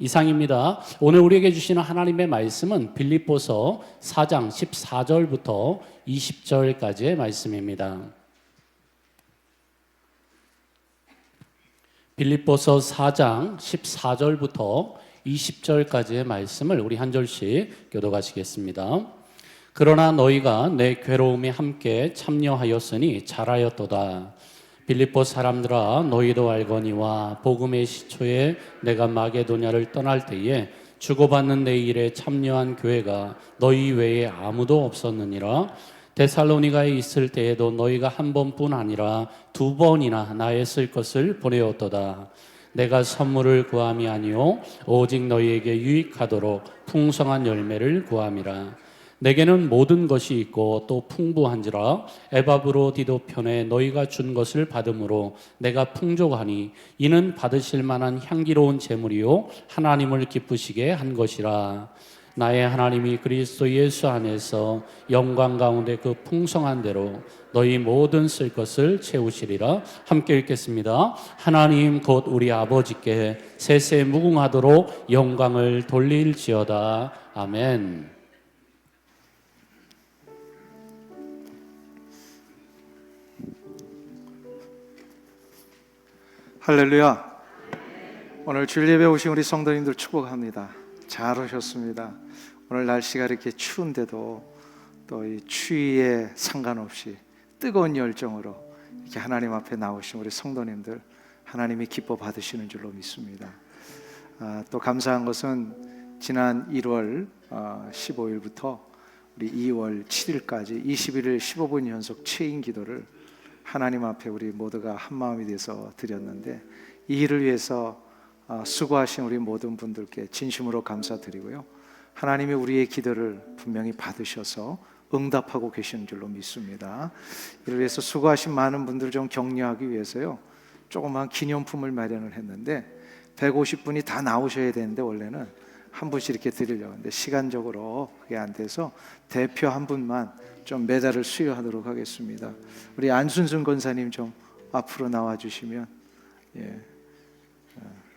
이상입니다. 오늘 우리에게 주시는 하나님의 말씀은 빌립보서 4장 14절부터 20절까지의 말씀입니다. 빌립보서 4장 14절부터 20절까지의 말씀을 우리 한 절씩 교독하시겠습니다. 그러나 너희가 내 괴로움에 함께 참여하였으니 잘하였도다. 빌립보 사람들아, 너희도 알거니와 복음의 시초에 내가 마게도냐를 떠날 때에 주고받는 내 일에 참여한 교회가 너희 외에 아무도 없었느니라. 데살로니가에 있을 때에도 너희가 한 번뿐 아니라 두 번이나 나의 쓸 것을 보내었도다. 내가 선물을 구함이 아니요 오직 너희에게 유익하도록 풍성한 열매를 구함이라. 내게는 모든 것이 있고 또 풍부한지라. 에바브로디도 편에 너희가 준 것을 받음으로 내가 풍족하니 이는 받으실 만한 향기로운 제물이요 하나님을 기쁘시게 한 것이라. 나의 하나님이 그리스도 예수 안에서 영광 가운데 그 풍성한 대로 너희 모든 쓸 것을 채우시리라. 함께 읽겠습니다. 하나님 곧 우리 아버지께 세세 무궁하도록 영광을 돌릴지어다. 아멘. 할렐루야. 오늘 주일 예배 오신 우리 성도님들 축복합니다. 잘 오셨습니다. 오늘 날씨가 이렇게 추운데도 또 이 추위에 상관없이 뜨거운 열정으로 이렇게 하나님 앞에 나오신 우리 성도님들 하나님이 기뻐 받으시는 줄로 믿습니다. 또 감사한 것은 지난 1월 15일부터 우리 2월 7일까지 21일 15분 연속 체인 기도를 하나님 앞에 우리 모두가 한마음이 돼서 드렸는데, 이 일을 위해서 수고하신 우리 모든 분들께 진심으로 감사드리고요, 하나님이 우리의 기도를 분명히 받으셔서 응답하고 계시는 줄로 믿습니다. 이를 위해서 수고하신 많은 분들을 좀 격려하기 위해서요, 조그만 기념품을 마련을 했는데 150분이 다 나오셔야 되는데 원래는 한 분씩 이렇게 드리려고 하는데 시간적으로 그게 안 돼서 대표 한 분만 좀 메달을 수여하도록 하겠습니다. 우리 안순순 권사님 좀 앞으로 나와 주시면,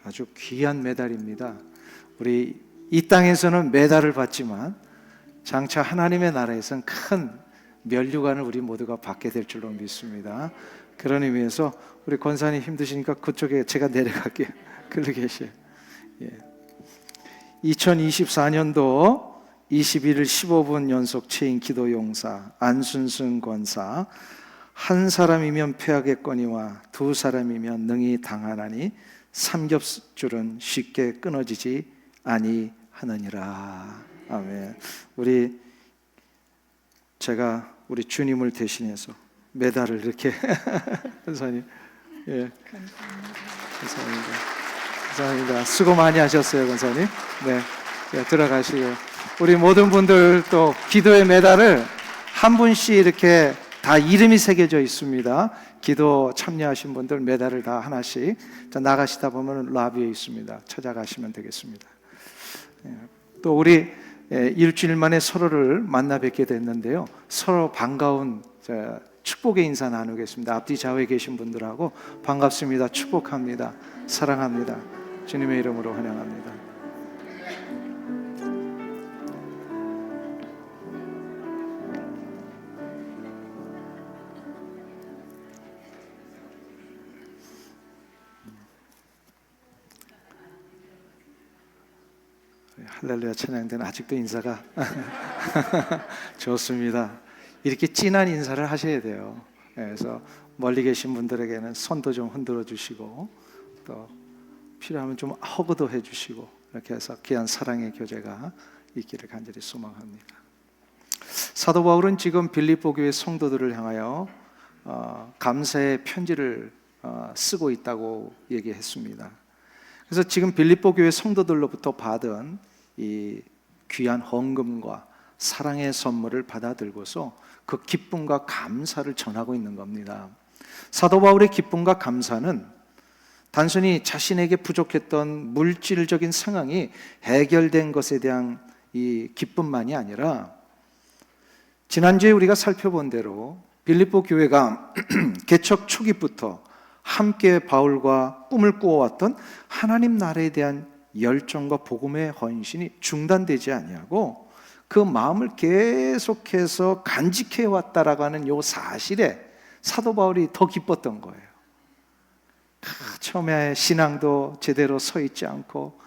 아주 귀한 메달입니다. 우리 이 땅에서는 메달을 받지만 장차 하나님의 나라에서는 큰 면류관을 우리 모두가 받게 될 줄로 믿습니다. 그런 의미에서 우리 권사님 힘드시니까 그쪽에 제가 내려갈게요. 글로 계세요. 2024년도 21일 15분 연속 체인 기도 용사 안순순 권사, 한 사람이면 패하겠거니와 두 사람이면 능히 당하나니 삼겹줄은 쉽게 끊어지지 아니하느니라. 아멘. 제가 우리 주님을 대신해서 메달을 이렇게 권사님, 감사합니다. 감사합니다. 수고 많이 하셨어요, 권사님. 네, 들어가시고 우리 모든 분들 또 기도의 메달을 한 분씩 이렇게 다 이름이 새겨져 있습니다. 기도 참여하신 분들 메달을 다 하나씩, 나가시다 보면 라비에 있습니다. 찾아가시면 되겠습니다. 또 우리 일주일 만에 서로를 만나 뵙게 됐는데요, 서로 반가운 축복의 인사 나누겠습니다. 앞뒤 좌우에 계신 분들하고 반갑습니다, 축복합니다, 사랑합니다, 주님의 이름으로 환영합니다. 할렐루야 찬양대는 아직도 인사가 좋습니다. 이렇게 진한 인사를 하셔야 돼요. 그래서 멀리 계신 분들에게는 손도 좀 흔들어 주시고 또 필요하면 좀 허그도 해주시고, 이렇게 해서 귀한 사랑의 교제가 있기를 간절히 소망합니다. 사도 바울은 지금 빌립보 교회 성도들을 향하여 감사의 편지를 쓰고 있다고 얘기했습니다. 그래서 지금 빌립보 교회 성도들로부터 받은 이 귀한 헌금과 사랑의 선물을 받아들고서 그 기쁨과 감사를 전하고 있는 겁니다. 사도 바울의 기쁨과 감사는 단순히 자신에게 부족했던 물질적인 상황이 해결된 것에 대한 이 기쁨만이 아니라, 지난주에 우리가 살펴본 대로 빌립보 교회가 개척 초기부터 함께 바울과 꿈을 꾸어왔던 하나님 나라에 대한 열정과 복음의 헌신이 중단되지 아니하고 그 마음을 계속해서 간직해 왔다라고 하는 요 사실에 사도 바울이 더 기뻤던 거예요. 처음에 신앙도 제대로 서 있지 않고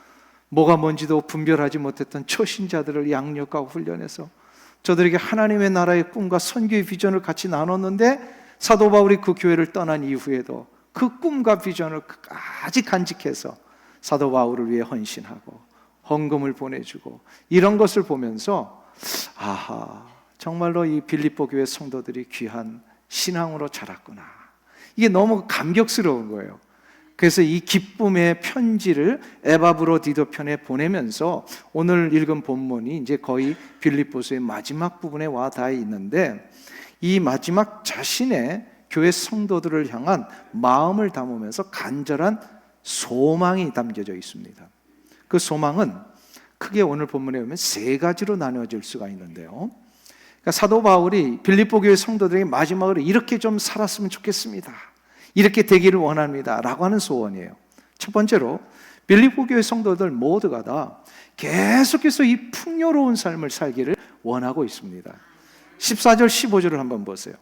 뭐가 뭔지도 분별하지 못했던 초신자들을 양육하고 훈련해서 저들에게 하나님의 나라의 꿈과 선교의 비전을 같이 나눴는데, 사도 바울이 그 교회를 떠난 이후에도 그 꿈과 비전을 끝까지 간직해서 사도 바울을 위해 헌신하고 헌금을 보내주고 이런 것을 보면서 아하, 정말로 이 빌립보 교회 성도들이 귀한 신앙으로 자랐구나. 이게 너무 감격스러운 거예요. 그래서 이 기쁨의 편지를 에바브로디도편에 보내면서 오늘 읽은 본문이 이제 거의 빌립보서의 마지막 부분에 와 닿아 있는데, 이 마지막 자신의 교회 성도들을 향한 마음을 담으면서 간절한 소망이 담겨져 있습니다. 그 소망은 크게 오늘 본문에 보면 세 가지로 나누어질 수가 있는데요. 그러니까 사도 바울이 빌립보 교회 성도들에게 마지막으로 이렇게 좀 살았으면 좋겠습니다, 이렇게 되기를 원합니다 라고 하는 소원이에요. 첫 번째로 빌립보 교회 성도들 모두가 다 계속해서 이 풍요로운 삶을 살기를 원하고 있습니다. 14절 15절을 한번 보세요.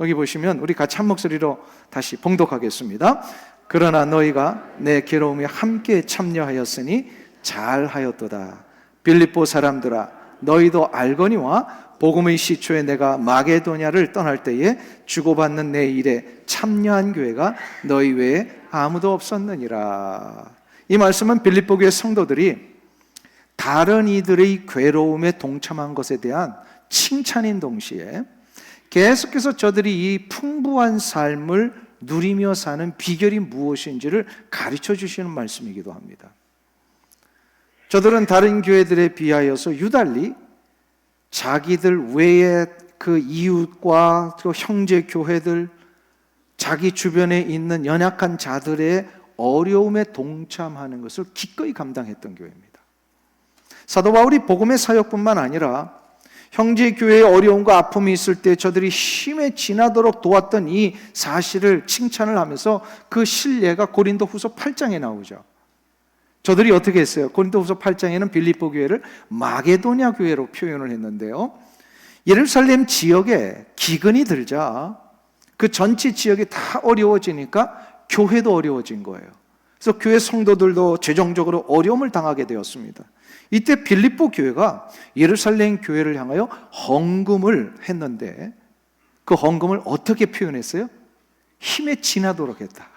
여기 보시면 우리 같이 한 목소리로 다시 봉독하겠습니다. 그러나 너희가 내 괴로움에 함께 참여하였으니 잘하였도다. 빌립보 사람들아, 너희도 알거니와 복음의 시초에 내가 마게도냐를 떠날 때에 주고받는 내 일에 참여한 교회가 너희 외에 아무도 없었느니라. 이 말씀은 빌립보 교회 성도들이 다른 이들의 괴로움에 동참한 것에 대한 칭찬인 동시에 계속해서 저들이 이 풍부한 삶을 누리며 사는 비결이 무엇인지를 가르쳐 주시는 말씀이기도 합니다. 저들은 다른 교회들에 비하여서 유달리 자기들 외의 그 이웃과 또 형제 교회들, 자기 주변에 있는 연약한 자들의 어려움에 동참하는 것을 기꺼이 감당했던 교회입니다. 사도 바울이 복음의 사역뿐만 아니라 형제 교회의 어려움과 아픔이 있을 때 저들이 힘에 지나도록 도왔던 이 사실을 칭찬을 하면서 그 신뢰가 고린도후서 8장에 나오죠. 저들이 어떻게 했어요? 고린도후서 8장에는 빌립보 교회를 마게도냐 교회로 표현을 했는데요, 예루살렘 지역에 기근이 들자 그 전체 지역이 다 어려워지니까 교회도 어려워진 거예요. 그래서 교회 성도들도 재정적으로 어려움을 당하게 되었습니다. 이때 빌립보 교회가 예루살렘 교회를 향하여 헌금을 했는데, 그 헌금을 어떻게 표현했어요? 힘에 지나도록 했다.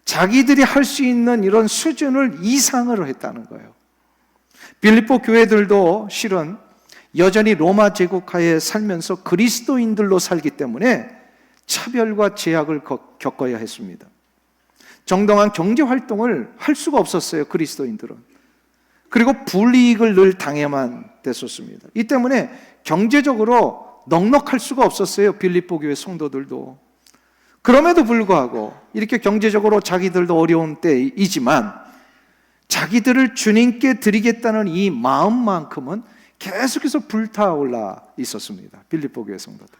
자기들이 할 수 있는 이런 수준을 이상으로 했다는 거예요. 빌립보 교회들도 실은 여전히 로마 제국하에 살면서 그리스도인들로 살기 때문에 차별과 제약을 겪어야 했습니다. 정당한 경제 활동을 할 수가 없었어요, 그리스도인들은. 그리고 불이익을 늘 당해만 됐었습니다. 이 때문에 경제적으로 넉넉할 수가 없었어요, 빌립보 교회 성도들도. 그럼에도 불구하고 이렇게 경제적으로 자기들도 어려운 때이지만 자기들을 주님께 드리겠다는 이 마음만큼은 계속해서 불타올라 있었습니다, 빌립보 교회 성도들.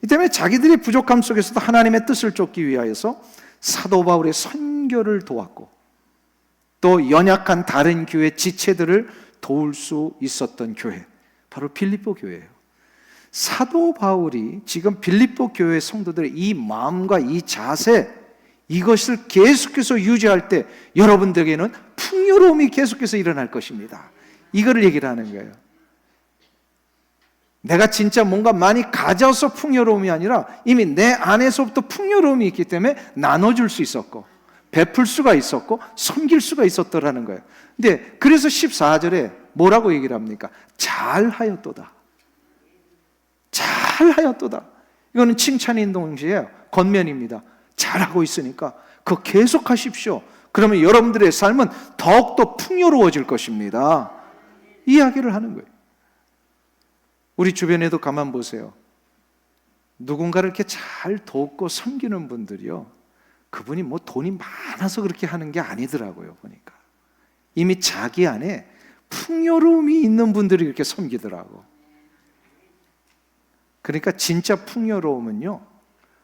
이 때문에 자기들의 부족함 속에서도 하나님의 뜻을 쫓기 위하여서 사도 바울의 선교를 도왔고 또 연약한 다른 교회 지체들을 도울 수 있었던 교회, 바로 빌립보 교회예요. 사도 바울이 지금 빌립보 교회 성도들의 이 마음과 이 자세, 이것을 계속해서 유지할 때 여러분들에게는 풍요로움이 계속해서 일어날 것입니다. 이거를 얘기를 하는 거예요. 내가 진짜 뭔가 많이 가져서 풍요로움이 아니라 이미 내 안에서부터 풍요로움이 있기 때문에 나눠줄 수 있었고 베풀 수가 있었고 섬길 수가 있었더라는 거예요. 근데 그래서 14절에 뭐라고 얘기를 합니까? 잘하였도다. 잘하였도다. 이거는 칭찬인 동시에 권면입니다. 잘하고 있으니까 그거 계속하십시오. 그러면 여러분들의 삶은 더욱더 풍요로워질 것입니다. 이야기를 하는 거예요. 우리 주변에도 가만 보세요. 누군가를 이렇게 잘 돕고 섬기는 분들이요, 그분이 뭐 돈이 많아서 그렇게 하는 게 아니더라고요. 보니까 이미 자기 안에 풍요로움이 있는 분들이 이렇게 섬기더라고. 그러니까 진짜 풍요로움은요,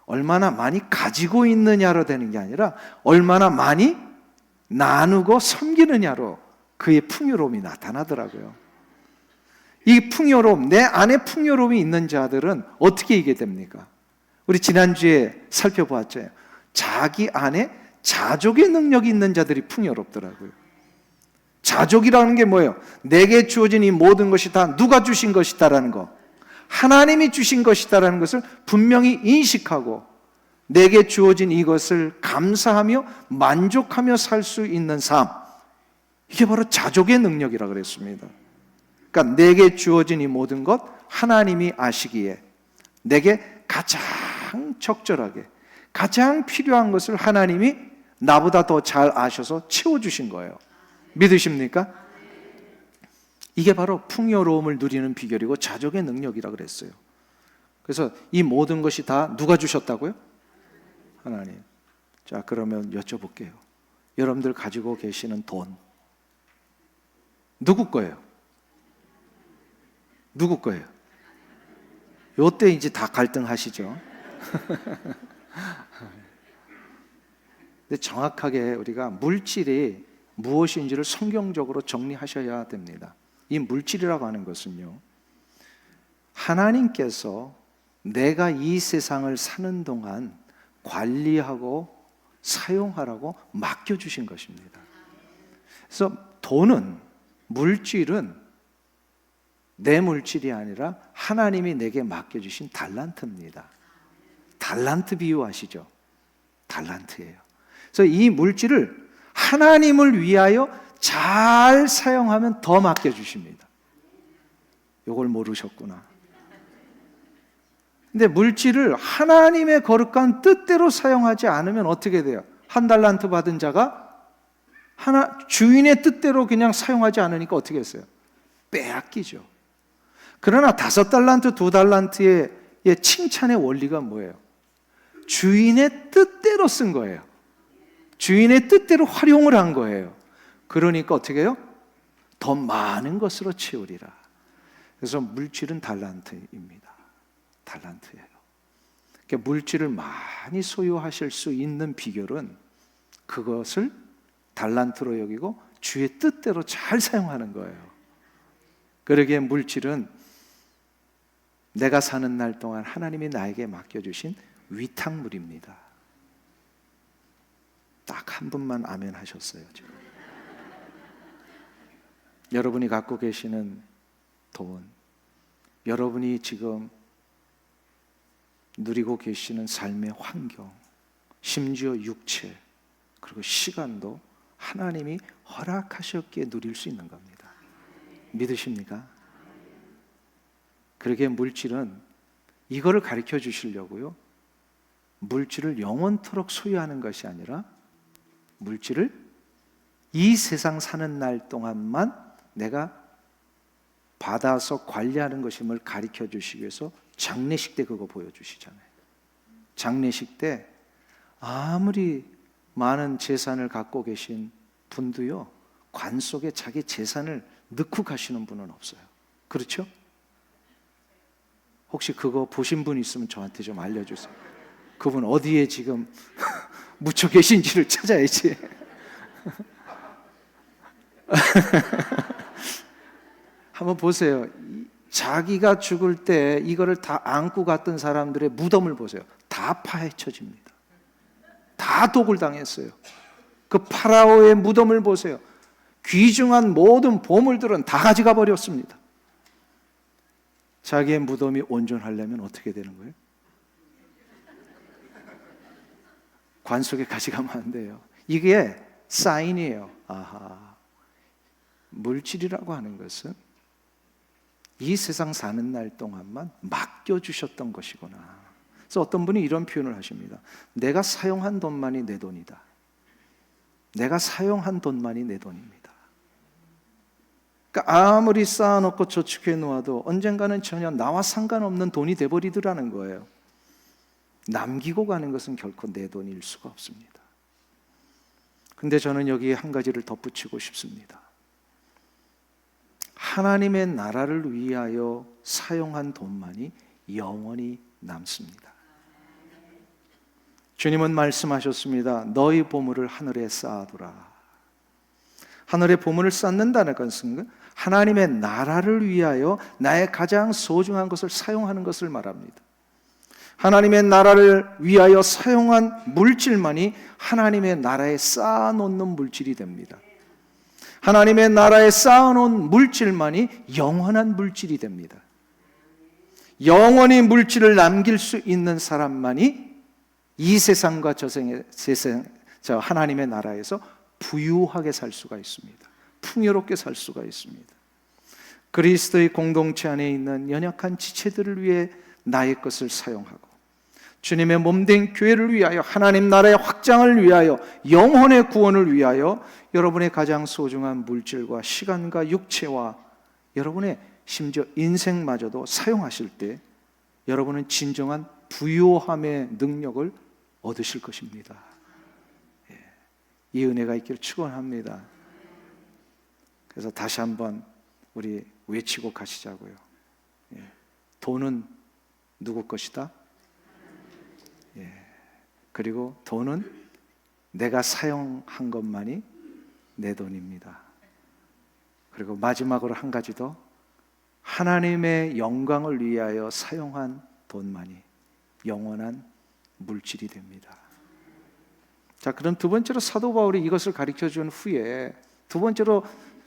얼마나 많이 가지고 있느냐로 되는 게 아니라 얼마나 많이 나누고 섬기느냐로 그의 풍요로움이 나타나더라고요. 이 풍요로움, 내 안에 풍요로움이 있는 자들은 어떻게 이게 됩니까? 우리 지난주에 살펴보았죠. 자기 안에 자족의 능력이 있는 자들이 풍요롭더라고요. 자족이라는 게 뭐예요? 내게 주어진 이 모든 것이 다 누가 주신 것이다라는 거, 하나님이 주신 것이다라는 것을 분명히 인식하고 내게 주어진 이것을 감사하며 만족하며 살 수 있는 삶, 이게 바로 자족의 능력이라고 그랬습니다. 그러니까 내게 주어진 이 모든 것 하나님이 아시기에 내게 가장 적절하게 가장 필요한 것을 하나님이 나보다 더 잘 아셔서 채워주신 거예요. 믿으십니까? 이게 바로 풍요로움을 누리는 비결이고 자족의 능력이라고 그랬어요. 그래서 이 모든 것이 다 누가 주셨다고요? 하나님. 자, 그러면 여쭤볼게요. 여러분들 가지고 계시는 돈 누구 거예요? 누구 거예요? 요때 이제 다 갈등하시죠. 근데 정확하게 우리가 물질이 무엇인지를 성경적으로 정리하셔야 됩니다. 이 물질이라고 하는 것은요, 하나님께서 내가 이 세상을 사는 동안 관리하고 사용하라고 맡겨주신 것입니다. 그래서 돈은, 물질은 내 물질이 아니라 하나님이 내게 맡겨주신 달란트입니다. 달란트 비유 아시죠? 달란트예요. 그래서 이 물질을 하나님을 위하여 잘 사용하면 더 맡겨주십니다. 이걸 모르셨구나. 근데 물질을 하나님의 거룩한 뜻대로 사용하지 않으면 어떻게 돼요? 한 달란트 받은 자가 주인의 뜻대로 그냥 사용하지 않으니까 어떻게 했어요? 빼앗기죠. 그러나 5달란트, 2달란트의 칭찬의 원리가 뭐예요? 주인의 뜻대로 쓴 거예요. 주인의 뜻대로 활용을 한 거예요. 그러니까 어떻게 해요? 더 많은 것으로 채우리라. 그래서 물질은 달란트입니다. 달란트예요. 그러니까 물질을 많이 소유하실 수 있는 비결은 그것을 달란트로 여기고 주의 뜻대로 잘 사용하는 거예요. 그러기에 물질은 내가 사는 날 동안 하나님이 나에게 맡겨주신 위탁물입니다. 딱 한 분만 아멘 하셨어요. 지금. 여러분이 갖고 계시는 돈, 여러분이 지금 누리고 계시는 삶의 환경, 심지어 육체, 그리고 시간도 하나님이 허락하셨기에 누릴 수 있는 겁니다. 믿으십니까? 그러기에 물질은 이거를 가르쳐 주시려고요, 물질을 영원토록 소유하는 것이 아니라 물질을 이 세상 사는 날 동안만 내가 받아서 관리하는 것임을 가르쳐 주시기 위해서 장례식 때 그거 보여주시잖아요. 장례식 때 아무리 많은 재산을 갖고 계신 분도요, 관 속에 자기 재산을 넣고 가시는 분은 없어요. 그렇죠? 혹시 그거 보신 분 있으면 저한테 좀 알려주세요. 그분 어디에 지금 묻혀 계신지를 찾아야지. 한번 보세요. 자기가 죽을 때 이거를 다 안고 갔던 사람들의 무덤을 보세요. 다 파헤쳐집니다. 다 독을 당했어요. 그 파라오의 무덤을 보세요. 귀중한 모든 보물들은 다 가져가 버렸습니다. 자기의 무덤이 온전하려면 어떻게 되는 거예요? 관 속에 가져가면 안 돼요. 이게 사인이에요. 아하, 물질이라고 하는 것은 이 세상 사는 날 동안만 맡겨주셨던 것이구나. 그래서 어떤 분이 이런 표현을 하십니다. 내가 사용한 돈만이 내 돈이다. 내가 사용한 돈만이 내 돈입니다. 그러니까 아무리 쌓아놓고 저축해 놓아도 언젠가는 전혀 나와 상관없는 돈이 돼버리더라는 거예요. 남기고 가는 것은 결코 내 돈일 수가 없습니다. 근데 저는 여기에 한 가지를 덧붙이고 싶습니다. 하나님의 나라를 위하여 사용한 돈만이 영원히 남습니다. 주님은 말씀하셨습니다. 너희 보물을 하늘에 쌓아두라. 하늘의 보물을 쌓는다는 것은 하나님의 나라를 위하여 나의 가장 소중한 것을 사용하는 것을 말합니다. 하나님의 나라를 위하여 사용한 물질만이 하나님의 나라에 쌓아놓는 물질이 됩니다. 하나님의 나라에 쌓아놓은 물질만이 영원한 물질이 됩니다. 영원히 물질을 남길 수 있는 사람만이 이 세상과 저 하나님의 나라에서 부유하게 살 수가 있습니다. 풍요롭게 살 수가 있습니다. 그리스도의 공동체 안에 있는 연약한 지체들을 위해 나의 것을 사용하고 주님의 몸된 교회를 위하여 하나님 나라의 확장을 위하여 영혼의 구원을 위하여 여러분의 가장 소중한 물질과 시간과 육체와 여러분의 심지어 인생마저도 사용하실 때 여러분은 진정한 부요함의 능력을 얻으실 것입니다. 이 은혜가 있기를 축원합니다. 그래서 다시 한번 우리 외치고 가시자고요. 돈은 누구 것이다? 그리고 돈은 내가 사용한 것만이 내 돈입니다. 그리고 마지막으로 한 가지 더, 하나님의 영광을 위하여 사용한 돈만이 영원한 물질이 됩니다. 자, 그럼 두 번째로 사도 바울이 이것을 가르쳐 준 후에 두 번째로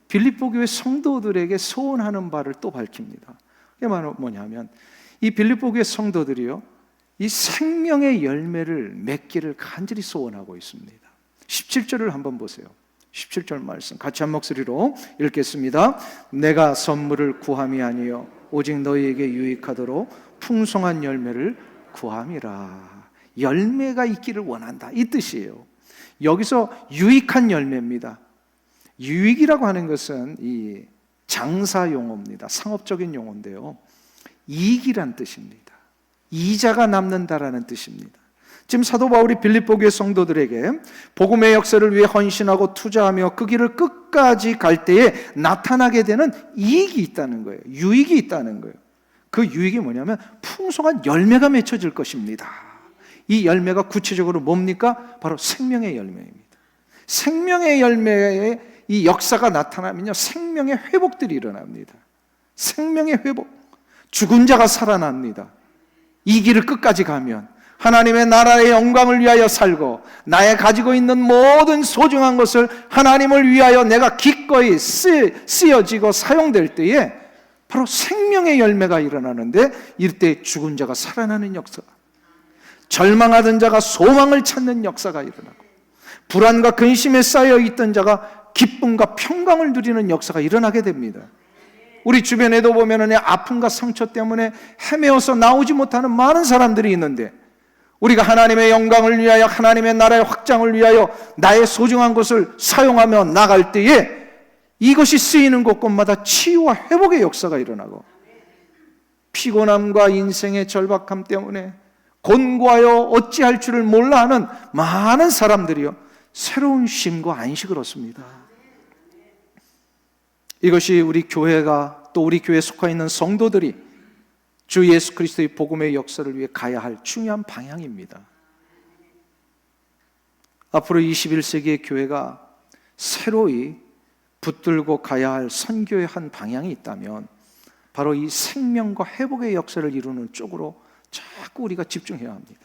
빌립보 교회 성도들에게 소원하는 바를 또 밝힙니다. 그게 바로 뭐냐면 이 빌립보 교회 성도들이요, 이 생명의 열매를 맺기를 간절히 소원하고 있습니다. 17절을 한번 보세요. 17절 말씀 같이 한 목소리로 읽겠습니다. 내가 선물을 구함이 아니요 오직 너희에게 유익하도록 풍성한 열매를 구함이라. 열매가 있기를 원한다, 이 뜻이에요. 여기서 유익한 열매입니다. 유익이라고 하는 것은 이 장사 용어입니다. 상업적인 용어인데요, 이익이란 뜻입니다. 이자가 남는다라는 뜻입니다. 지금 사도 바울이 빌립보 교회 성도들에게 복음의 역사를 위해 헌신하고 투자하며 그 길을 끝까지 갈 때에 나타나게 되는 이익이 있다는 거예요. 유익이 있다는 거예요. 그 유익이 뭐냐면 풍성한 열매가 맺혀질 것입니다. 이 열매가 구체적으로 뭡니까? 바로 생명의 열매입니다. 생명의 열매에 이 역사가 나타나면요, 생명의 회복들이 일어납니다. 생명의 회복. 죽은 자가 살아납니다. 이 길을 끝까지 가면 하나님의 나라의 영광을 위하여 살고 나의 가지고 있는 모든 소중한 것을 하나님을 위하여 내가 기꺼이 쓰여지고 사용될 때에 바로 생명의 열매가 일어나는데, 이때 죽은 자가 살아나는 역사, 절망하던 자가 소망을 찾는 역사가 일어나고 불안과 근심에 쌓여 있던 자가 기쁨과 평강을 누리는 역사가 일어나게 됩니다. 우리 주변에도 보면은 아픔과 상처 때문에 헤매어서 나오지 못하는 많은 사람들이 있는데, 우리가 하나님의 영광을 위하여 하나님의 나라의 확장을 위하여 나의 소중한 것을 사용하며 나갈 때에 이것이 쓰이는 곳곳마다 치유와 회복의 역사가 일어나고, 피곤함과 인생의 절박함 때문에 곤고하여 어찌할 줄을 몰라 하는 많은 사람들이요, 새로운 쉼과 안식을 얻습니다. 이것이 우리 교회가, 또 우리 교회에 속해 있는 성도들이 주 예수 그리스도의 복음의 역사를 위해 가야 할 중요한 방향입니다. 앞으로 21세기의 교회가 새로이 붙들고 가야 할 선교의 한 방향이 있다면 바로 이 생명과 회복의 역사를 이루는 쪽으로 자꾸 우리가 집중해야 합니다.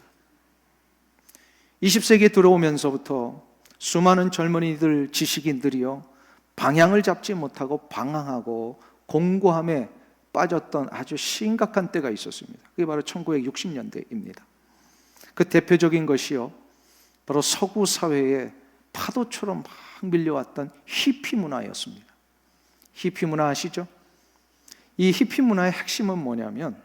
20세기에 들어오면서부터 수많은 젊은이들, 지식인들이요, 방향을 잡지 못하고 방황하고 공고함에 빠졌던 아주 심각한 때가 있었습니다. 그게 바로 1960년대입니다. 그 대표적인 것이요, 바로 서구 사회에 파도처럼 막 밀려왔던 히피 문화였습니다. 히피 문화 아시죠? 이 히피 문화의 핵심은 뭐냐면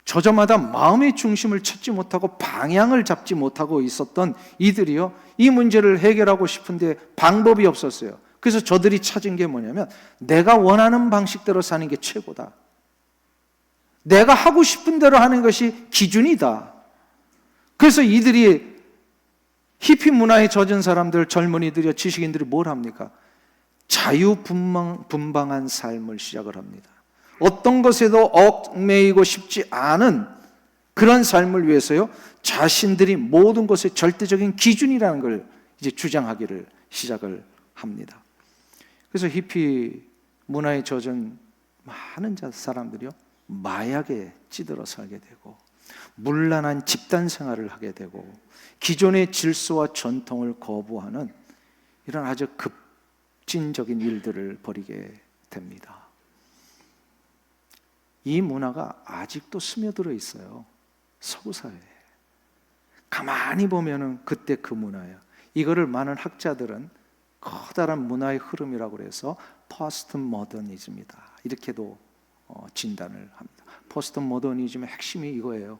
저저마다 마음의 중심을 찾지 못하고 방향을 잡지 못하고 있었던 이들이요, 이 문제를 해결하고 싶은데 방법이 없었어요. 그래서 저들이 찾은 게 뭐냐면 내가 원하는 방식대로 사는 게 최고다. 내가 하고 싶은 대로 하는 것이 기준이다. 그래서 이들이 히피 문화에 젖은 사람들, 젊은이들이요, 지식인들이 뭘 합니까? 자유분방한 삶을 시작을 합니다. 어떤 것에도 얽매이고 싶지 않은 그런 삶을 위해서요, 자신들이 모든 것의 절대적인 기준이라는 걸 이제 주장하기를 시작을 합니다. 그래서 히피 문화에 젖은 많은 사람들이요, 마약에 찌들어 살게 되고 문란한 집단 생활을 하게 되고 기존의 질서와 전통을 거부하는 이런 아주 급진적인 일들을 벌이게 됩니다. 이 문화가 아직도 스며들어 있어요, 서구 사회에. 가만히 보면은 그때 그 문화예요. 이거를 많은 학자들은 커다란 문화의 흐름이라고 해서 포스트 모더니즘이다, 이렇게도 진단을 합니다. 포스트 모더니즘의 핵심이 이거예요.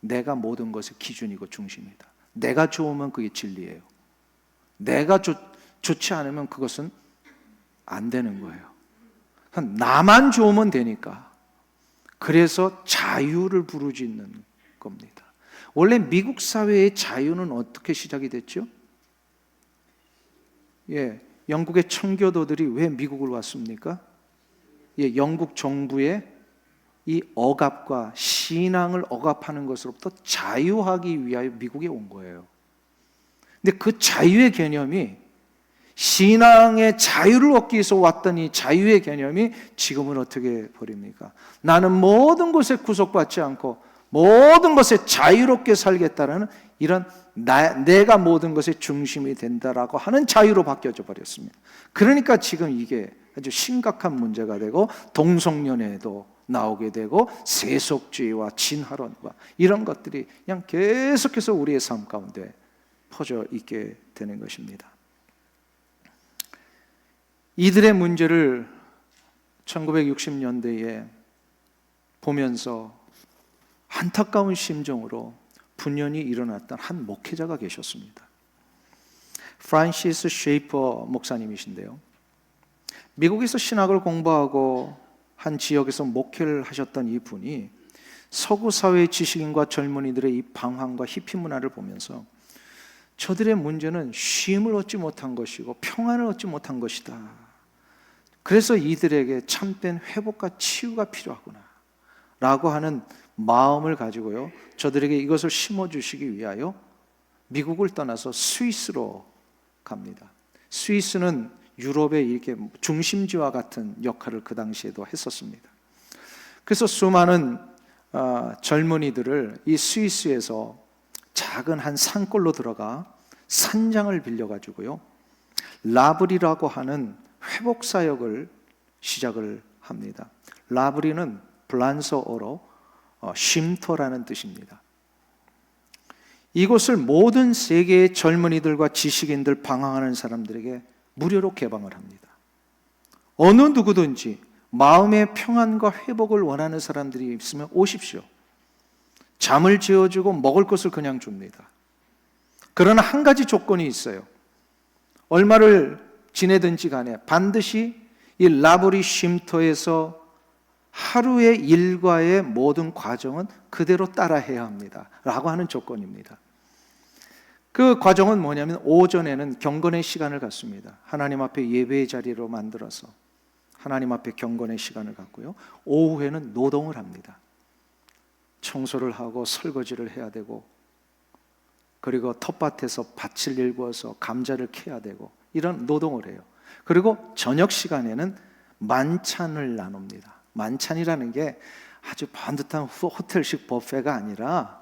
내가 모든 것의 기준이고 중심이다. 내가 좋으면 그게 진리예요. 내가 좋지 않으면 그것은 안 되는 거예요. 나만 좋으면 되니까. 그래서 자유를 부르짖는 겁니다. 원래 미국 사회의 자유는 어떻게 시작이 됐죠? 영국의 청교도들이 왜 미국을 왔습니까? 영국 정부의 이 억압과 신앙을 억압하는 것으로부터 자유하기 위하여 미국에 온 거예요. 근데 그 자유의 개념이, 신앙의 자유를 얻기 위해서 왔던 이 자유의 개념이 지금은 어떻게 버립니까? 나는 모든 것에 구속받지 않고 모든 것에 자유롭게 살겠다는 이런 내가 모든 것의 중심이 된다라고 하는 자유로 바뀌어져 버렸습니다. 그러니까 지금 이게 아주 심각한 문제가 되고 동성연애도 나오게 되고 세속주의와 진화론과 이런 것들이 그냥 계속해서 우리의 삶 가운데 퍼져 있게 되는 것입니다. 이들의 문제를 1960년대에 보면서 안타까운 심정으로 분연히 일어났던 한 목회자가 계셨습니다. 프란시스 쉐이퍼 목사님이신데요, 미국에서 신학을 공부하고 한 지역에서 목회를 하셨던 이 분이 서구 사회의 지식인과 젊은이들의 이 방황과 히피 문화를 보면서 저들의 문제는 쉼을 얻지 못한 것이고 평안을 얻지 못한 것이다. 그래서 이들에게 참된 회복과 치유가 필요하구나 라고 하는 마음을 가지고요, 저들에게 이것을 심어주시기 위하여 미국을 떠나서 스위스로 갑니다. 스위스는 유럽의 이렇게 중심지와 같은 역할을 그 당시에도 했었습니다. 그래서 수많은 젊은이들을 이 스위스에서 작은 한 산골로 들어가 산장을 빌려가지고요, 라브리라고 하는 회복 사역을 시작을 합니다. 라브리는 블란서어로 쉼터라는 뜻입니다. 이곳을 모든 세계의 젊은이들과 지식인들, 방황하는 사람들에게 무료로 개방을 합니다. 어느 누구든지 마음의 평안과 회복을 원하는 사람들이 있으면 오십시오. 잠을 재워주고 먹을 것을 그냥 줍니다. 그러나 한 가지 조건이 있어요. 얼마를 지내든지 간에 반드시 이 라브리 쉼터에서 하루의 일과의 모든 과정은 그대로 따라해야 합니다 라고 하는 조건입니다. 그 과정은 뭐냐면, 오전에는 경건의 시간을 갖습니다. 하나님 앞에 예배의 자리로 만들어서 하나님 앞에 경건의 시간을 갖고요, 오후에는 노동을 합니다. 청소를 하고 설거지를 해야 되고, 그리고 텃밭에서 밭을 일구어서 감자를 캐야 되고, 이런 노동을 해요. 그리고 저녁 시간에는 만찬을 나눕니다. 만찬이라는 게 아주 반듯한 호텔식 뷔페가 아니라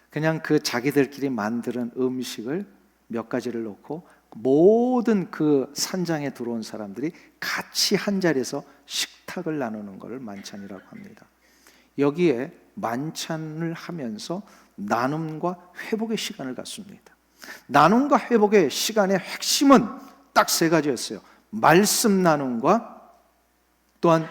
그냥 그 자기들끼리 만드는 음식을 몇 가지를 놓고 모든 그 산장에 들어온 사람들이 같이 한 자리에서 식탁을 나누는 것을 만찬이라고 합니다. 여기에 만찬을 하면서 나눔과 회복의 시간을 갖습니다. 나눔과 회복의 시간의 핵심은 딱 세 가지였어요. 말씀 나눔과, 또한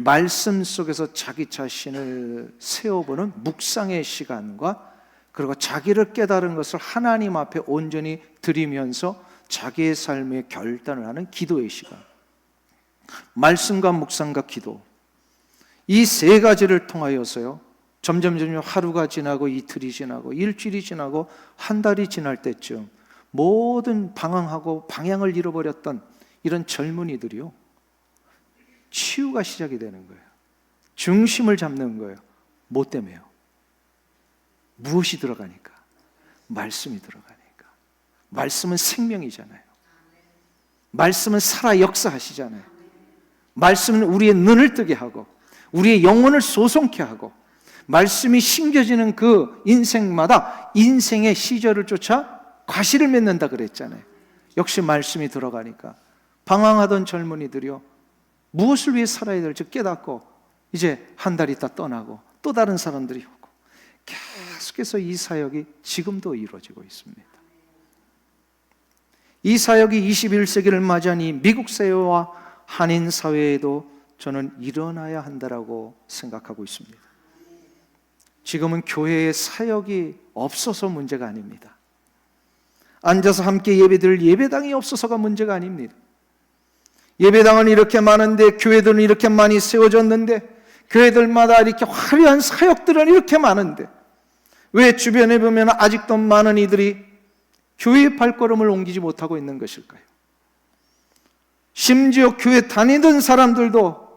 말씀 속에서 자기 자신을 세워보는 묵상의 시간과, 그리고 자기를 깨달은 것을 하나님 앞에 온전히 드리면서 자기의 삶에 결단을 하는 기도의 시간. 말씀과 묵상과 기도, 이 세 가지를 통하여서요, 점점 하루가 지나고 이틀이 지나고 일주일이 지나고 한 달이 지날 때쯤 모든 방황하고 방향을 잃어버렸던 이런 젊은이들이요, 치유가 시작이 되는 거예요. 중심을 잡는 거예요. 뭐 때문에요? 무엇이 들어가니까? 말씀이 들어가니까. 말씀은 생명이잖아요. 말씀은 살아 역사하시잖아요. 말씀은 우리의 눈을 뜨게 하고 우리의 영혼을 소송케 하고 말씀이 심겨지는 그 인생마다 인생의 시절을 쫓아 과실을 맺는다 그랬잖아요. 역시 말씀이 들어가니까 방황하던 젊은이들이요, 무엇을 위해 살아야 될지 깨닫고 이제 한 달 있다 떠나고 또 다른 사람들이 오고 계속해서 이 사역이 지금도 이루어지고 있습니다. 이 사역이 21세기를 맞이한 이 미국 사회와 한인 사회에도 저는 일어나야 한다라고 생각하고 있습니다. 지금은 교회의 사역이 없어서 문제가 아닙니다. 앉아서 함께 예배드릴 예배당이 없어서가 문제가 아닙니다. 예배당은 이렇게 많은데, 교회들은 이렇게 많이 세워졌는데, 교회들마다 이렇게 화려한 사역들은 이렇게 많은데 왜 주변에 보면 아직도 많은 이들이 교회의 발걸음을 옮기지 못하고 있는 것일까요? 심지어 교회 다니던 사람들도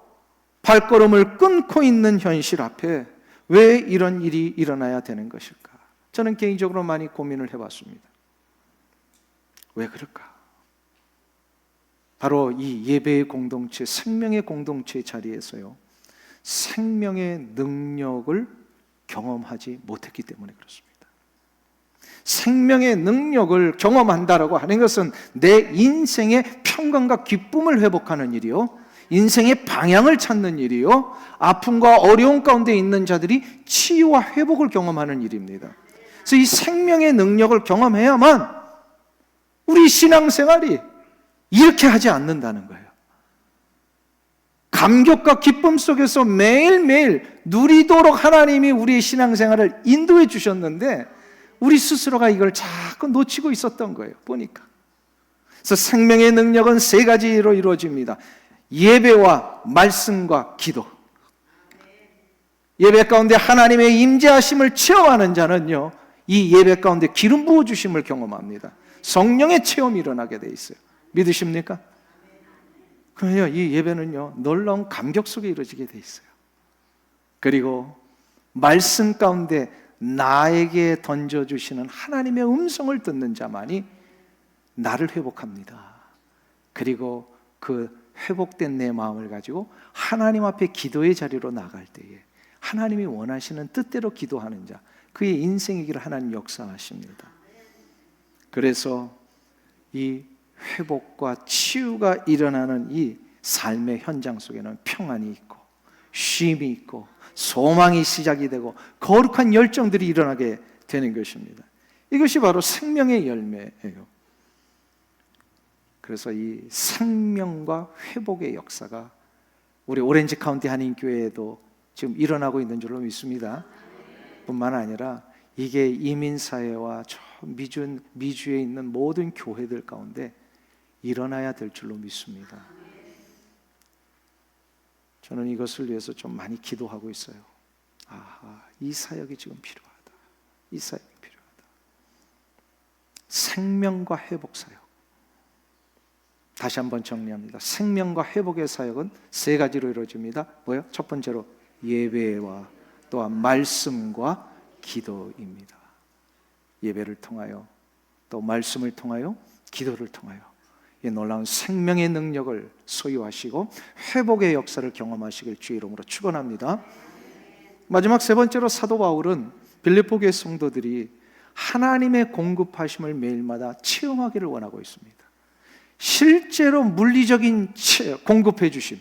발걸음을 끊고 있는 현실 앞에 왜 이런 일이 일어나야 되는 것일까? 저는 개인적으로 많이 고민을 해봤습니다. 왜 그럴까? 바로 이 예배의 공동체, 생명의 공동체 자리에서요, 생명의 능력을 경험하지 못했기 때문에 그렇습니다. 생명의 능력을 경험한다라고 하는 것은 내 인생의 평강과 기쁨을 회복하는 일이요, 인생의 방향을 찾는 일이요, 아픔과 어려움 가운데 있는 자들이 치유와 회복을 경험하는 일입니다. 그래서 이 생명의 능력을 경험해야만 우리 신앙생활이 이렇게 하지 않는다는 거예요. 감격과 기쁨 속에서 매일매일 누리도록 하나님이 우리의 신앙생활을 인도해 주셨는데 우리 스스로가 이걸 자꾸 놓치고 있었던 거예요, 보니까. 그래서 생명의 능력은 세 가지로 이루어집니다. 예배와 말씀과 기도. 예배 가운데 하나님의 임재하심을 체험하는 자는요, 이 예배 가운데 기름 부어주심을 경험합니다. 성령의 체험이 일어나게 돼 있어요. 믿으십니까? 그래요. 이 예배는요, 놀라운 감격 속에 이루어지게 돼 있어요. 그리고 말씀 가운데 나에게 던져주시는 하나님의 음성을 듣는 자만이 나를 회복합니다. 그리고 그 회복된 내 마음을 가지고 하나님 앞에 기도의 자리로 나갈 때에 하나님이 원하시는 뜻대로 기도하는 자, 그의 인생의 길을 하나님 역사하십니다. 그래서 이 회복과 치유가 일어나는 이 삶의 현장 속에는 평안이 있고 쉼이 있고 소망이 시작이 되고 거룩한 열정들이 일어나게 되는 것입니다. 이것이 바로 생명의 열매예요. 그래서 이 생명과 회복의 역사가 우리 오렌지 카운티 한인교회에도 지금 일어나고 있는 줄로 믿습니다. 뿐만 아니라 이게 이민사회와 저 미주에 있는 모든 교회들 가운데 일어나야 될 줄로 믿습니다. 저는 이것을 위해서 좀 많이 기도하고 있어요. 이 사역이 지금 필요하다. 이 사역이 필요하다. 생명과 회복 사역. 다시 한번 정리합니다. 생명과 회복의 사역은 세 가지로 이루어집니다. 뭐요? 첫 번째로 예배와 또한 말씀과 기도입니다. 예배를 통하여 또 말씀을 통하여 기도를 통하여 이 놀라운 생명의 능력을 소유하시고 회복의 역사를 경험하시길 주의 이름으로 축원합니다. 마지막 세 번째로 사도 바울은 빌립보 교회 성도들이 하나님의 공급하심을 매일마다 체험하기를 원하고 있습니다. 실제로 물리적인 공급해 주심,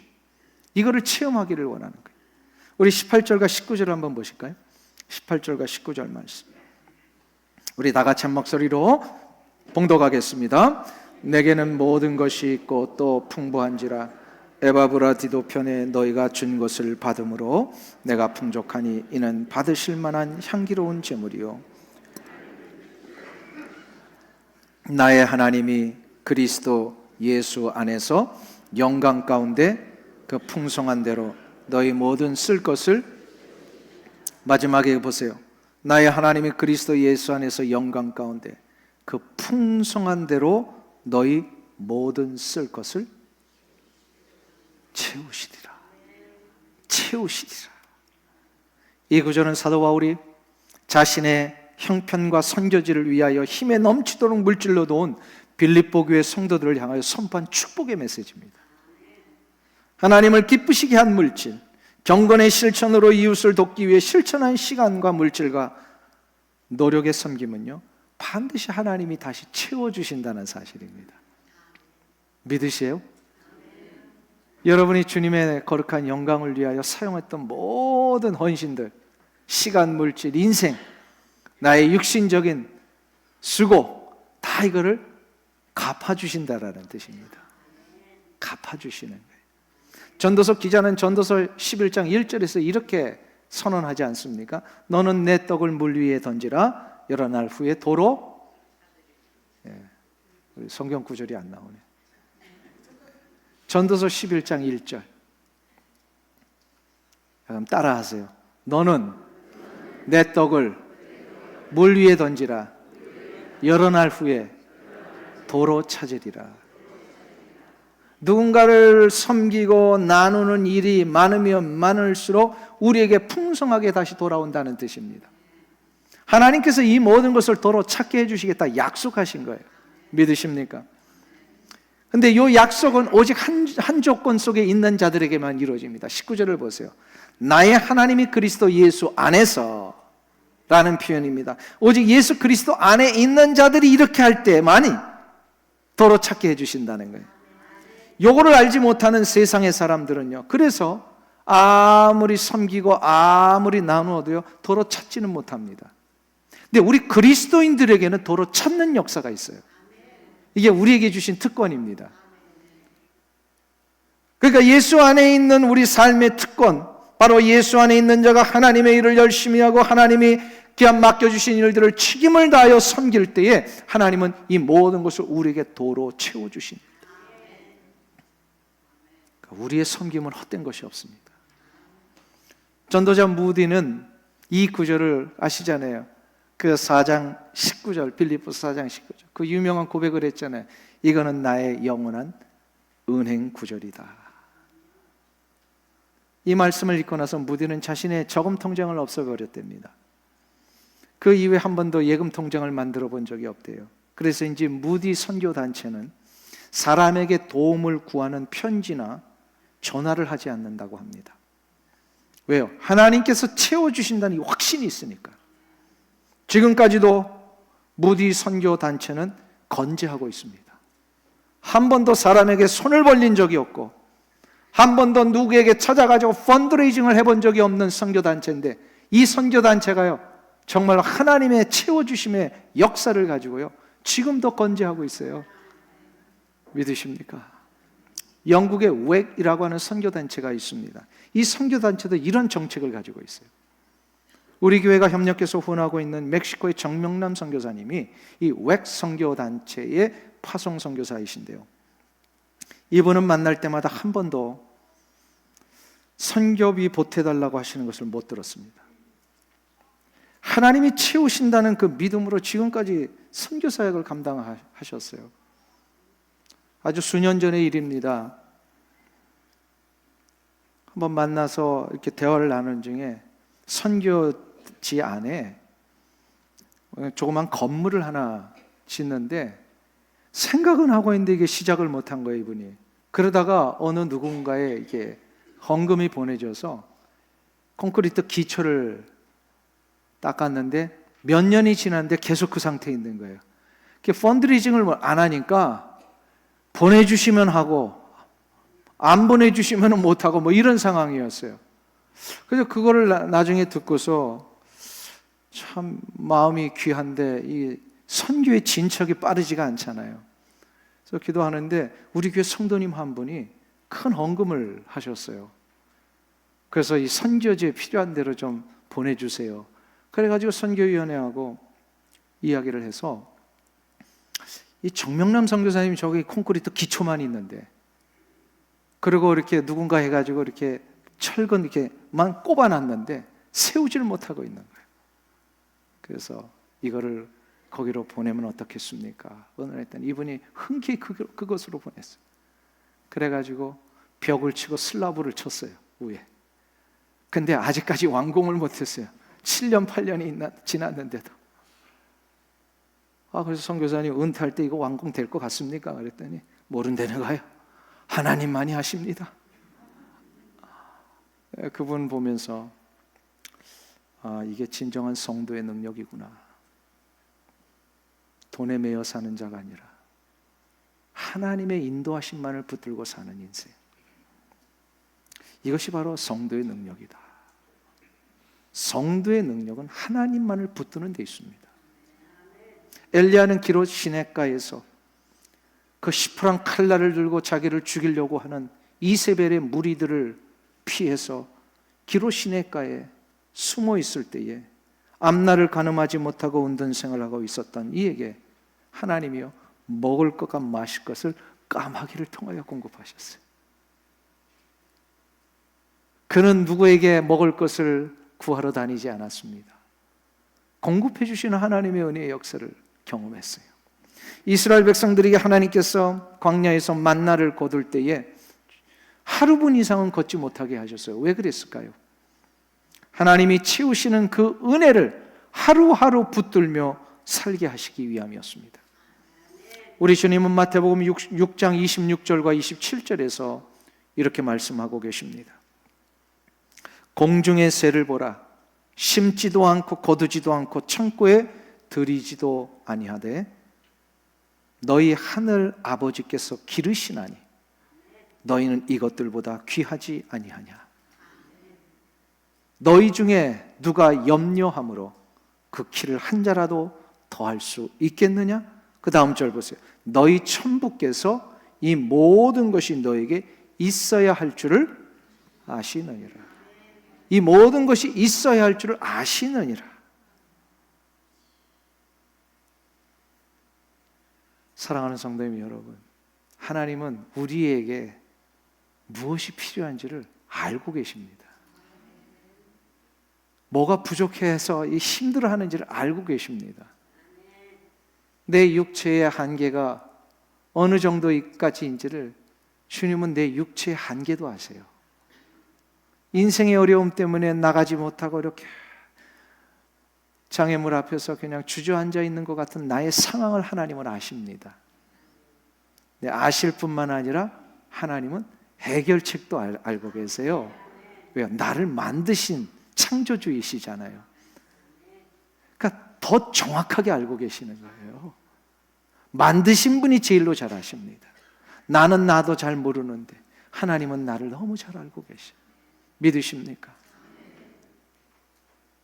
이거를 체험하기를 원하는 거예요. 우리 18절과 19절 한번 보실까요? 18절과 19절 말씀, 우리 다 같이 한 목소리로 봉독하겠습니다. 내게는 모든 것이 있고 또 풍부한지라 에바브라디도 편에 너희가 준 것을 받음으로 내가 풍족하니 이는 받으실 만한 향기로운 제물이요 나의 하나님이 그리스도 예수 안에서 영광 가운데 그 풍성한 대로 너희 모든 쓸 것을, 마지막에 보세요. 나의 하나님이 그리스도 예수 안에서 영광 가운데 그 풍성한 대로 너희 모든 쓸 것을 채우시리라. 채우시리라. 이 구절은 사도 바울이 자신의 형편과 선교지를 위하여 힘에 넘치도록 물질러 놓은 빌립보 교회 성도들을 향하여 선포한 축복의 메시지입니다. 하나님을 기쁘시게 한 물질, 경건의 실천으로 이웃을 돕기 위해 실천한 시간과 물질과 노력의 섬김은요, 반드시 하나님이 다시 채워주신다는 사실입니다. 믿으세요? 여러분이 주님의 거룩한 영광을 위하여 사용했던 모든 헌신들, 시간, 물질, 인생, 나의 육신적인 수고, 다 이거를 갚아주신다라는 뜻입니다. 갚아주시는 거예요. 전도서 기자는 전도서 11장 1절에서 이렇게 선언하지 않습니까? 너는 내 떡을 물 위에 던지라. 여러 날 후에 도로, 성경 구절이 안 나오네. 전도서 11장 1절. 그럼 따라하세요. 너는 내 떡을 물 위에 던지라. 여러 날 후에 도로 찾으리라. 누군가를 섬기고 나누는 일이 많으면 많을수록 우리에게 풍성하게 다시 돌아온다는 뜻입니다. 하나님께서 이 모든 것을 도로 찾게 해주시겠다 약속하신 거예요. 믿으십니까? 근데 이 약속은 오직 한 조건 속에 있는 자들에게만 이루어집니다. 19절을 보세요. 나의 하나님이 그리스도 예수 안에서 라는 표현입니다. 오직 예수 그리스도 안에 있는 자들이 이렇게 할 때만이 도로 찾게 해주신다는 거예요. 요거를 알지 못하는 세상의 사람들은요, 그래서 아무리 섬기고 아무리 나누어도요 도로 찾지는 못합니다. 근데 우리 그리스도인들에게는 도로 찾는 역사가 있어요. 이게 우리에게 주신 특권입니다. 그러니까 예수 안에 있는 우리 삶의 특권, 바로 예수 안에 있는 자가 하나님의 일을 열심히 하고 하나님이 그냥 맡겨주신 일들을 책임을 다하여 섬길 때에 하나님은 이 모든 것을 우리에게 도로 채워주십니다. 우리의 섬김은 헛된 것이 없습니다. 전도자 무디는 이 구절을 아시잖아요. 그 4장 19절, 빌립보서 4장 19절, 그 유명한 고백을 했잖아요. 이거는 나의 영원한 은행 구절이다. 이 말씀을 읽고 나서 무디는 자신의 저금 통장을 없애버렸답니다. 그 이후에 한 번도 예금 통장을 만들어 본 적이 없대요. 그래서인지 무디 선교단체는 사람에게 도움을 구하는 편지나 전화를 하지 않는다고 합니다. 왜요? 하나님께서 채워주신다는 이 확신이 있으니까. 지금까지도 무디 선교단체는 건재하고 있습니다. 한 번도 사람에게 손을 벌린 적이 없고 한 번도 누구에게 찾아가지고 펀드레이징을 해본 적이 없는 선교단체인데 이 선교단체가요 정말 하나님의 채워주심의 역사를 가지고요 지금도 건재하고 있어요. 믿으십니까? 영국의 웩이라고 하는 선교단체가 있습니다. 이 선교단체도 이런 정책을 가지고 있어요. 우리 교회가 협력해서 후원하고 있는 멕시코의 정명남 선교사님이 이 웩 선교단체의 파송 선교사이신데요. 이분은 만날 때마다 한 번도 선교비 보태달라고 하시는 것을 못 들었습니다. 하나님이 채우신다는 그 믿음으로 지금까지 선교사역을 감당하셨어요. 아주 수년 전의 일입니다. 한번 만나서 이렇게 대화를 나누는 중에 선교지 안에 조그만 건물을 하나 짓는데 생각은 하고 있는데 이게 시작을 못한 거예요, 이분이. 그러다가 어느 누군가에 이게 헌금이 보내져서 콘크리트 기초를 닦았는데 몇 년이 지났는데 계속 그 상태에 있는 거예요. 펀드레이징을 안 하니까 보내주시면 하고 안 보내주시면 못하고 뭐 이런 상황이었어요. 그래서 그거를 나중에 듣고서 참 마음이 귀한데 이 선교의 진척이 빠르지가 않잖아요. 그래서 기도하는데 우리 교회 성도님 한 분이 큰 헌금을 하셨어요. 그래서 이 선교지에 필요한 대로 좀 보내주세요. 그래가지고 선교위원회하고 이야기를 해서 이 정명남 선교사님 저기 콘크리트 기초만 있는데 그리고 이렇게 누군가 해가지고 이렇게 철근 이렇게만 꼽아놨는데 세우지를 못하고 있는 거예요. 그래서 이거를 거기로 보내면 어떻겠습니까? 오늘 했더니 이분이 흔쾌히 그것으로 보냈어요. 그래가지고 벽을 치고 슬라브를 쳤어요, 위에. 근데 아직까지 완공을 못했어요. 7년, 8년이 지났는데도. 그래서 선교사님 은퇴할 때 이거 완공될 것 같습니까? 그랬더니 모른다는 거예요. 하나님만이 하십니다. 그분 보면서 이게 진정한 성도의 능력이구나. 돈에 매여 사는 자가 아니라 하나님의 인도하심만을 붙들고 사는 인생. 이것이 바로 성도의 능력이다. 성도의 능력은 하나님만을 붙드는 데 있습니다. 엘리야는 기롯 시냇가에서 그 시퍼런 칼날을 들고 자기를 죽이려고 하는 이세벨의 무리들을 피해서 기롯 시냇가에 숨어 있을 때에 앞날을 가늠하지 못하고 운둔생을 하고 있었던 이에게 하나님이요 먹을 것과 마실 것을 까마귀를 통하여 공급하셨어요. 그는 누구에게 먹을 것을 구하러 다니지 않았습니다. 공급해 주시는 하나님의 은혜의 역사를 경험했어요. 이스라엘 백성들에게 하나님께서 광야에서 만나를 거둘 때에 하루분 이상은 걷지 못하게 하셨어요. 왜 그랬을까요? 하나님이 채우시는 그 은혜를 하루하루 붙들며 살게 하시기 위함이었습니다. 우리 주님은 마태복음 6장 26절과 27절에서 이렇게 말씀하고 계십니다. 공중의 새를 보라. 심지도 않고 거두지도 않고 창고에 들이지도 아니하되 너희 하늘 아버지께서 기르시나니 너희는 이것들보다 귀하지 아니하냐. 너희 중에 누가 염려함으로 그 키를 한 자라도 더할 수 있겠느냐? 그 다음 절 보세요. 너희 천부께서 이 모든 것이 너에게 있어야 할 줄을 아시느니라. 이 모든 것이 있어야 할 줄을 아시느니라. 사랑하는 성도님 여러분, 하나님은 우리에게 무엇이 필요한지를 알고 계십니다. 뭐가 부족해서 힘들어하는지를 알고 계십니다. 내 육체의 한계가 어느 정도까지인지를 주님은 내 육체의 한계도 아세요. 인생의 어려움 때문에 나가지 못하고 이렇게 장애물 앞에서 그냥 주저앉아 있는 것 같은 나의 상황을 하나님은 아십니다. 아실 뿐만 아니라 하나님은 해결책도 알고 계세요. 왜요? 나를 만드신 창조주이시잖아요. 그러니까 더 정확하게 알고 계시는 거예요. 만드신 분이 제일로 잘 아십니다. 나는 나도 잘 모르는데 하나님은 나를 너무 잘 알고 계셔. 믿으십니까?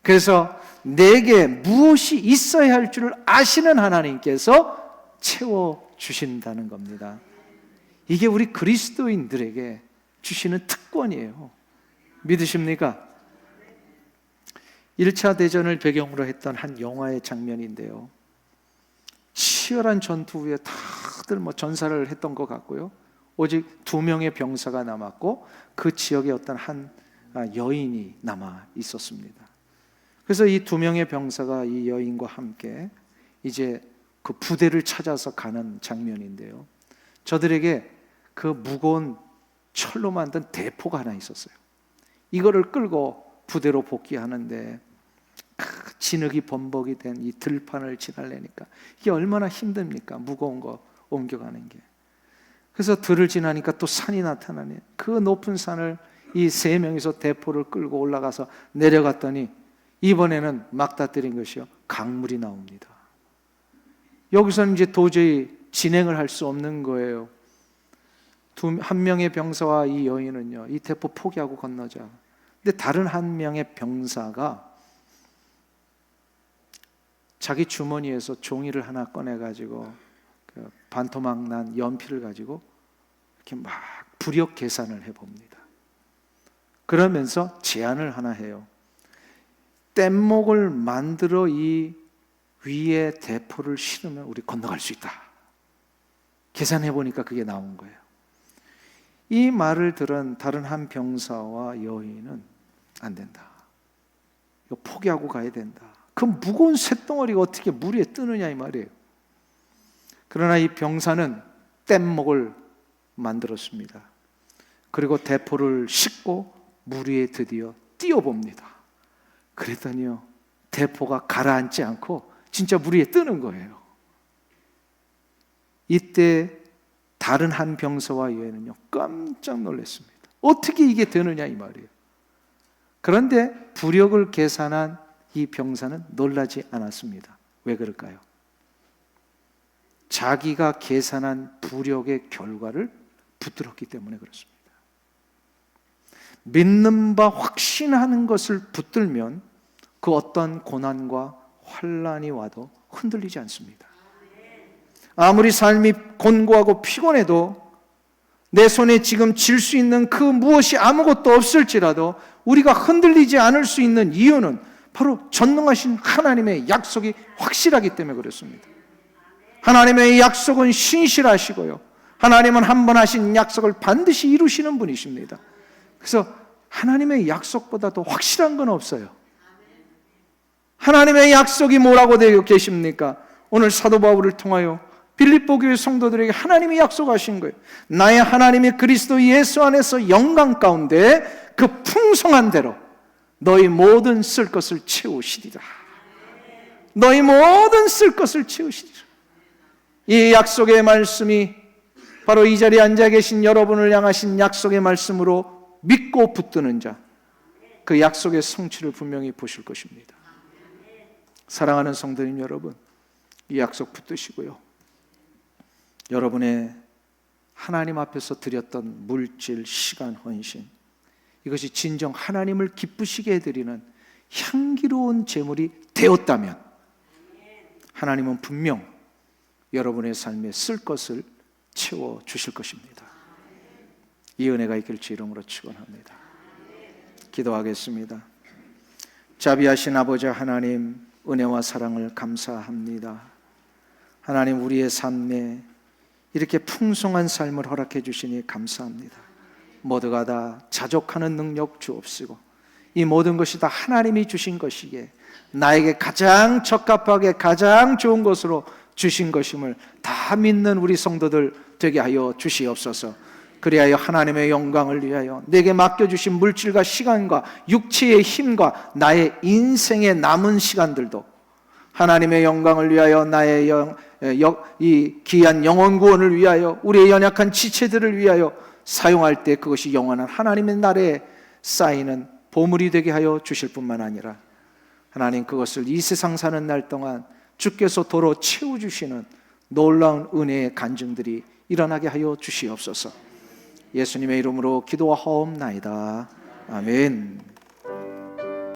그래서 내게 무엇이 있어야 할 줄을 아시는 하나님께서 채워주신다는 겁니다. 이게 우리 그리스도인들에게 주시는 특권이에요. 믿으십니까? 1차 대전을 배경으로 했던 한 영화의 장면인데요. 치열한 전투 후에 다들 전사를 했던 것 같고요. 오직 2명의 병사가 남았고 그 지역에 어떤 한 여인이 남아 있었습니다. 그래서 이 2명의 병사가 이 여인과 함께 이제 그 부대를 찾아서 가는 장면인데요. 저들에게 그 무거운 철로 만든 대포가 하나 있었어요. 이거를 끌고 부대로 복귀하는데 진흙이 범벅이 된 이 들판을 지나려니까 이게 얼마나 힘듭니까? 무거운 거 옮겨가는 게. 그래서 들을 지나니까 또 산이 나타나네. 그 높은 산을 이 3명이서 대포를 끌고 올라가서 내려갔더니 이번에는 막다뜨린 것이요, 강물이 나옵니다. 여기서는 이제 도저히 진행을 할 수 없는 거예요. 한 명의 병사와 이 여인은요, 이 대포 포기하고 건너자. 근데 다른 한 명의 병사가 자기 주머니에서 종이를 하나 꺼내가지고 그 반토막 난 연필을 가지고 이렇게 막 부력 계산을 해봅니다. 그러면서 제안을 하나 해요. 뗏목을 만들어 이 위에 대포를 실으면 우리 건너갈 수 있다. 계산해 보니까 그게 나온 거예요. 이 말을 들은 다른 한 병사와 여인은 안 된다. 이거 포기하고 가야 된다. 그 무거운 쇳덩어리가 어떻게 물 위에 뜨느냐 이 말이에요. 그러나 이 병사는 뗏목을 만들었습니다. 그리고 대포를 싣고 물 위에 드디어 띄워봅니다. 그랬더니요, 대포가 가라앉지 않고 진짜 물 위에 뜨는 거예요. 이때 다른 한 병사와 여인은요 깜짝 놀랐습니다. 어떻게 이게 되느냐 이 말이에요. 그런데 부력을 계산한 이 병사는 놀라지 않았습니다. 왜 그럴까요? 자기가 계산한 부력의 결과를 붙들었기 때문에 그렇습니다. 믿는 바 확신하는 것을 붙들면 그 어떤 고난과 환난이 와도 흔들리지 않습니다. 아무리 삶이 곤고하고 피곤해도 내 손에 지금 쥘 수 있는 그 무엇이 아무것도 없을지라도 우리가 흔들리지 않을 수 있는 이유는 바로 전능하신 하나님의 약속이 확실하기 때문에 그렇습니다. 하나님의 약속은 신실하시고요, 하나님은 한 번 하신 약속을 반드시 이루시는 분이십니다. 그래서 하나님의 약속보다 더 확실한 건 없어요. 하나님의 약속이 뭐라고 되어 계십니까? 오늘 사도 바울을 통하여 빌립보 교회 성도들에게 하나님이 약속하신 거예요. 나의 하나님이 그리스도 예수 안에서 영광 가운데 그 풍성한 대로 너희 모든 쓸 것을 채우시리라. 너희 모든 쓸 것을 채우시리라. 이 약속의 말씀이 바로 이 자리에 앉아 계신 여러분을 향하신 약속의 말씀으로 믿고 붙드는 자, 그 약속의 성취를 분명히 보실 것입니다. 사랑하는 성도님 여러분, 이 약속 붙드시고요, 여러분의 하나님 앞에서 드렸던 물질, 시간, 헌신, 이것이 진정 하나님을 기쁘시게 해드리는 향기로운 제물이 되었다면 하나님은 분명 여러분의 삶에 쓸 것을 채워주실 것입니다. 이 은혜가 있길 주 이름으로 축원합니다. 기도하겠습니다. 자비하신 아버지 하나님, 은혜와 사랑을 감사합니다. 하나님, 우리의 삶에 이렇게 풍성한 삶을 허락해 주시니 감사합니다. 모두가 다 자족하는 능력 주옵시고 이 모든 것이 다 하나님이 주신 것이기에 나에게 가장 적합하게 가장 좋은 것으로 주신 것임을 다 믿는 우리 성도들 되게 하여 주시옵소서. 그리하여 하나님의 영광을 위하여 내게 맡겨주신 물질과 시간과 육체의 힘과 나의 인생의 남은 시간들도 하나님의 영광을 위하여, 나의 이 귀한 영혼 구원을 위하여, 우리의 연약한 지체들을 위하여 사용할 때 그것이 영원한 하나님의 나라에 쌓이는 보물이 되게 하여 주실 뿐만 아니라 하나님, 그것을 이 세상 사는 날 동안 주께서 도로 채워주시는 놀라운 은혜의 간증들이 일어나게 하여 주시옵소서. 예수님의 이름으로 기도하옵나이다. 아멘.